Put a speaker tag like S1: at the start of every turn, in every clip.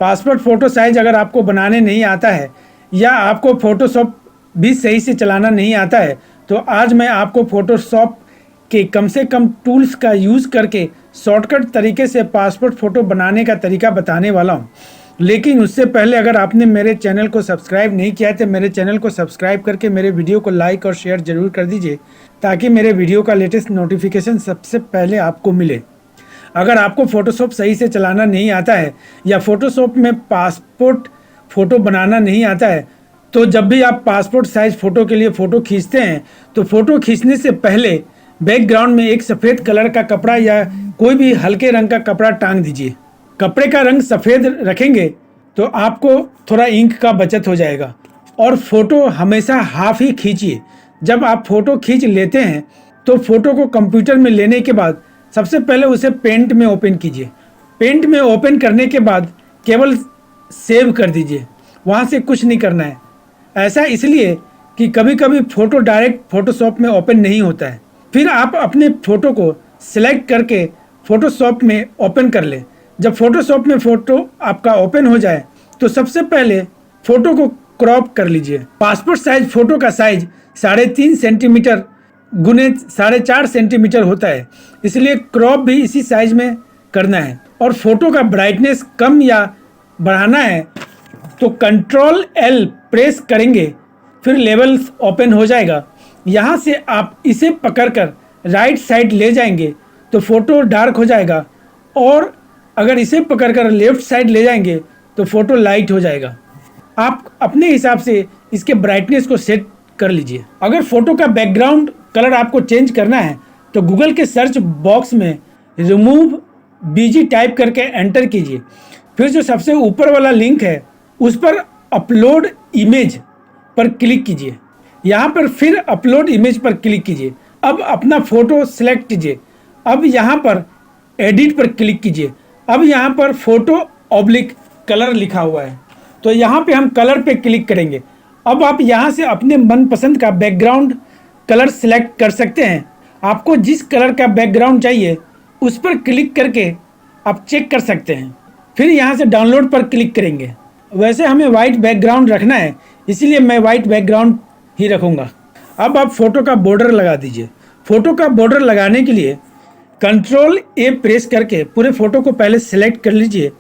S1: Passport photo size अगर आपको बनाने नहीं आता है या आपको फ़ोटोशॉप भी सही से चलाना नहीं आता है, तो आज मैं आपको फ़ोटोशॉप के कम से कम टूल्स का यूज़ करके शॉर्टकट तरीके से पासपोर्ट फ़ोटो बनाने का तरीका बताने वाला हूँ। लेकिन उससे पहले अगर आपने मेरे चैनल को सब्सक्राइब नहीं किया है तो मेरे चैनल को सब्सक्राइब करके मेरे वीडियो को लाइक और शेयर ज़रूर कर दीजिए, ताकि मेरे वीडियो का लेटेस्ट नोटिफिकेशन सबसे पहले आपको मिले। अगर आपको फ़ोटोशॉप सही से चलाना नहीं आता है या फ़ोटोशॉप में पासपोर्ट फ़ोटो बनाना नहीं आता है, तो जब भी आप पासपोर्ट साइज़ फ़ोटो के लिए फ़ोटो खींचते हैं तो फ़ोटो खींचने से पहले बैकग्राउंड में एक सफ़ेद कलर का कपड़ा या कोई भी हल्के रंग का कपड़ा टांग दीजिए। कपड़े का रंग सफ़ेद रखेंगे तो आपको थोड़ा इंक का बचत हो जाएगा। और फ़ोटो हमेशा हाफ ही खींचिए। जब आप फ़ोटो खींच लेते हैं तो फ़ोटो को कंप्यूटर में लेने के बाद सबसे पहले उसे पेंट में ओपन कीजिए। पेंट में ओपन करने के बाद केवल सेव कर दीजिए, वहाँ से कुछ नहीं करना है। ऐसा इसलिए कि कभी कभी फ़ोटो डायरेक्ट फ़ोटोशॉप में ओपन नहीं होता है। फिर आप अपने फ़ोटो को सिलेक्ट करके फ़ोटोशॉप में ओपन कर लें। जब फ़ोटोशॉप में फ़ोटो आपका ओपन हो जाए तो सबसे पहले फ़ोटो को क्रॉप कर लीजिए। पासपोर्ट साइज़ फ़ोटो का साइज़ 3.5 सेंटीमीटर गुने 4.5 सेंटीमीटर होता है, इसलिए क्रॉप भी इसी साइज़ में करना है। और फ़ोटो का ब्राइटनेस कम या बढ़ाना है तो Ctrl+L प्रेस करेंगे, फिर लेवल्स ओपन हो जाएगा। यहाँ से आप इसे पकड़कर राइट साइड ले जाएंगे तो फ़ोटो डार्क हो जाएगा, और अगर इसे पकड़कर लेफ़्ट साइड ले जाएंगे तो फ़ोटो लाइट हो जाएगा। आप अपने हिसाब से इसके ब्राइटनेस को सेट कर लीजिए। अगर फ़ोटो का बैकग्राउंड कलर आपको चेंज करना है तो गूगल के सर्च बॉक्स में रिमूव बीजी टाइप करके एंटर कीजिए। फिर जो सबसे ऊपर वाला लिंक है उस पर अपलोड इमेज पर क्लिक कीजिए। यहाँ पर फिर अपलोड इमेज पर क्लिक कीजिए। अब अपना फ़ोटो सेलेक्ट कीजिए। अब यहाँ पर एडिट पर क्लिक कीजिए। अब यहाँ पर फ़ोटो ऑब्लिक कलर लिखा हुआ है, तो यहाँ पे हम कलर पे क्लिक करेंगे। अब आप यहाँ से अपने मनपसंद का बैकग्राउंड कलर सेलेक्ट कर सकते हैं। आपको जिस कलर का बैकग्राउंड चाहिए उस पर क्लिक करके आप चेक कर सकते हैं। फिर यहाँ से डाउनलोड पर क्लिक करेंगे। वैसे हमें वाइट बैकग्राउंड रखना है, इसीलिए मैं वाइट बैकग्राउंड ही रखूँगा। अब आप फ़ोटो का बॉर्डर लगा दीजिए। फ़ोटो का बॉर्डर लगाने के लिए Ctrl+A प्रेस करके पूरे फ़ोटो को पहले सेलेक्ट कर लीजिए।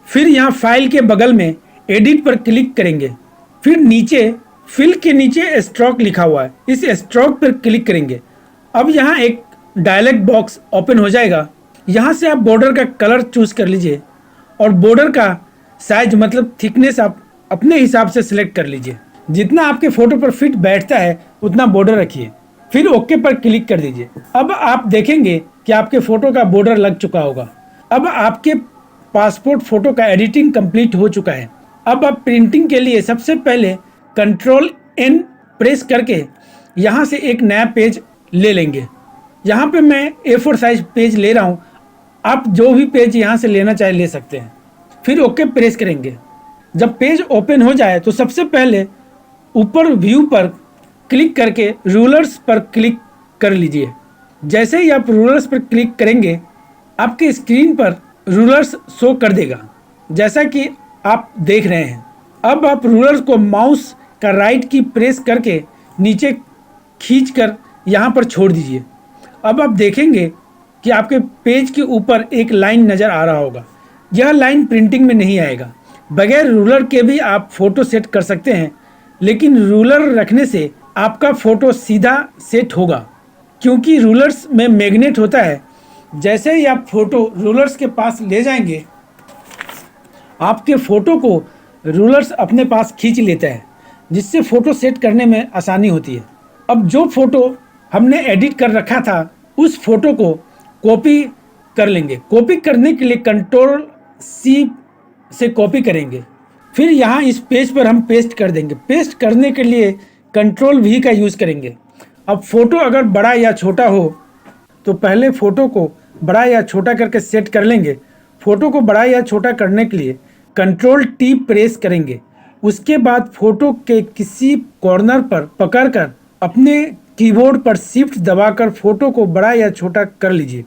S1: फिर यहाँ फाइल के बगल में एडिट पर क्लिक करेंगे। फिर नीचे फिल के नीचे स्ट्रोक लिखा हुआ है, इस स्ट्रोक पर क्लिक करेंगे। अब यहाँ एक डायलॉग बॉक्स ओपन हो जाएगा। यहाँ से आप बॉर्डर का कलर चूज़ कर लीजिए और बॉर्डर का साइज मतलब थिकनेस आप अपने हिसाब से सिलेक्ट कर लीजिए। जितना आपके फ़ोटो पर फिट बैठता है उतना बॉर्डर रखिए। फिर ओके पर क्लिक कर दीजिए। अब आप देखेंगे कि आपके फ़ोटो का बॉर्डर लग चुका होगा। अब आपके पासपोर्ट फ़ोटो का एडिटिंग कंप्लीट हो चुका है। अब आप प्रिंटिंग के लिए सबसे पहले Ctrl+N प्रेस करके यहाँ से एक नया पेज ले लेंगे। यहाँ पे मैं A4 साइज पेज ले रहा हूँ, आप जो भी पेज यहाँ से लेना चाहे ले सकते हैं। फिर ओके प्रेस करेंगे। जब पेज ओपन हो जाए तो सबसे पहले ऊपर व्यू पर क्लिक करके रूलर्स पर क्लिक कर लीजिए। जैसे ही आप रूलर्स पर क्लिक करेंगे आपके स्क्रीन पर रूलर्स शो कर देगा, जैसा कि आप देख रहे हैं। अब आप रूलर्स को माउस का राइट की प्रेस करके नीचे खींचकर यहाँ पर छोड़ दीजिए। अब आप देखेंगे कि आपके पेज के ऊपर एक लाइन नज़र आ रहा होगा। यह लाइन प्रिंटिंग में नहीं आएगा। बगैर रूलर के भी आप फ़ोटो सेट कर सकते हैं, लेकिन रूलर रखने से आपका फ़ोटो सीधा सेट होगा, क्योंकि रूलर्स में मैग्नेट होता है। जैसे ही आप फ़ोटो रूलर्स के पास ले जाएंगे आपके फ़ोटो को रूलर्स अपने पास खींच लेता है, जिससे फ़ोटो सेट करने में आसानी होती है। अब जो फ़ोटो हमने एडिट कर रखा था उस फ़ोटो को कॉपी कर लेंगे। कॉपी करने के लिए Ctrl+C से कॉपी करेंगे। फिर यहाँ इस पेज पर हम पेस्ट कर देंगे। पेस्ट करने के लिए Ctrl+V का यूज़ करेंगे। अब फ़ोटो अगर बड़ा या छोटा हो तो पहले फ़ोटो को बड़ा या छोटा करके सेट कर लेंगे। फ़ोटो को बड़ा या छोटा करने के लिए Ctrl+T प्रेस करेंगे। उसके बाद फ़ोटो के किसी कॉर्नर पर पकड़कर अपने कीबोर्ड पर शिफ्ट दबाकर फ़ोटो को बड़ा या छोटा कर लीजिए।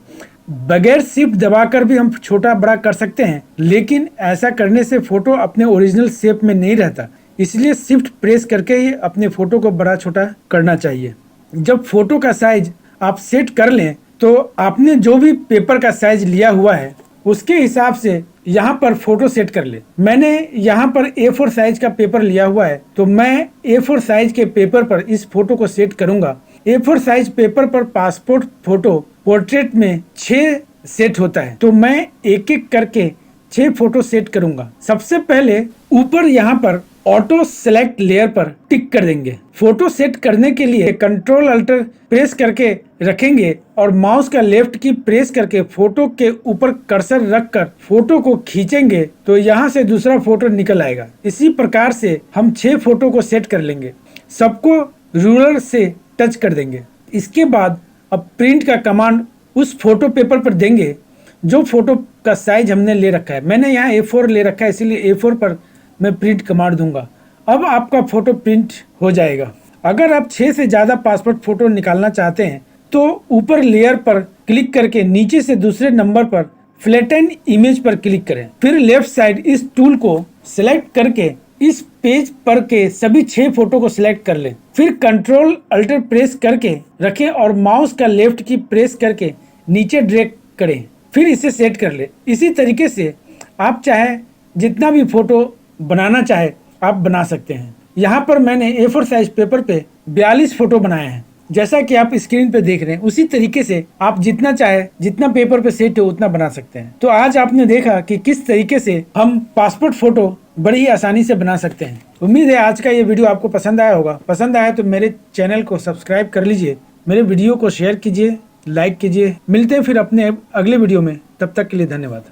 S1: बगैर शिफ्ट दबाकर भी हम छोटा बड़ा कर सकते हैं, लेकिन ऐसा करने से फोटो अपने ओरिजिनल शेप में नहीं रहता। इसलिए शिफ्ट प्रेस करके ही अपने फोटो को बड़ा छोटा करना चाहिए। जब फोटो का साइज आप सेट कर लें तो आपने जो भी पेपर का साइज लिया हुआ है उसके हिसाब से यहाँ पर फोटो सेट कर ले। मैंने यहाँ पर A4 साइज का पेपर लिया हुआ है, तो मैं A4 साइज के पेपर पर इस फोटो को सेट करूंगा। A4 साइज पेपर पर पासपोर्ट फोटो पोर्ट्रेट में 6 सेट होता है, तो मैं एक एक करके 6 फोटो सेट करूंगा। सबसे पहले ऊपर यहाँ पर ऑटो सेलेक्ट लेयर पर टिक कर देंगे। फोटो सेट करने के लिए कंट्रोल अल्टर प्रेस करके रखेंगे और माउस का लेफ्ट की प्रेस करके फोटो के ऊपर कर्सर रखकर फोटो को खींचेंगे तो यहाँ से दूसरा फोटो निकल आएगा। इसी प्रकार से हम 6 फोटो को सेट कर लेंगे। सबको रूलर से टच कर देंगे। इसके बाद अब प्रिंट का कमांड उस फोटो पेपर पर देंगे जो फोटो का साइज हमने ले रखा है। मैंने यहाँ A4 ले रखा है, इसीलिए A4 पर मैं प्रिंट कमांड दूंगा। अब आपका फोटो प्रिंट हो जाएगा। अगर आप 6 से ज़्यादा पासपोर्ट फोटो निकालना चाहते हैं तो ऊपर लेयर पर क्लिक करके नीचे से दूसरे नंबर पर फ्लैटन इमेज पर क्लिक करें। फिर लेफ्ट साइड इस टूल को सिलेक्ट करके इस पेज पर के सभी 6 फोटो को सिलेक्ट कर लें। फिर कंट्रोल अल्टर प्रेस करके रखें और माउस का लेफ्ट की प्रेस करके नीचे ड्रैग करें। फिर इसे सेट कर ले। इसी तरीके से आप चाहे जितना भी फोटो बनाना चाहे आप बना सकते हैं। यहाँ पर मैंने A4 साइज पेपर पे 42 फोटो बनाए हैं, जैसा कि आप स्क्रीन पे देख रहे हैं। उसी तरीके से आप जितना चाहे, जितना पेपर पे सेट हो उतना बना सकते हैं। तो आज आपने देखा कि किस तरीके से हम पासपोर्ट फोटो बड़ी ही आसानी से बना सकते हैं। उम्मीद है आज का ये वीडियो आपको पसंद आया होगा। पसंद आया तो मेरे चैनल को सब्सक्राइब कर लीजिए, मेरे वीडियो को शेयर कीजिए, लाइक कीजिए। मिलते हैं फिर अपने अगले वीडियो में। तब तक के लिए धन्यवाद।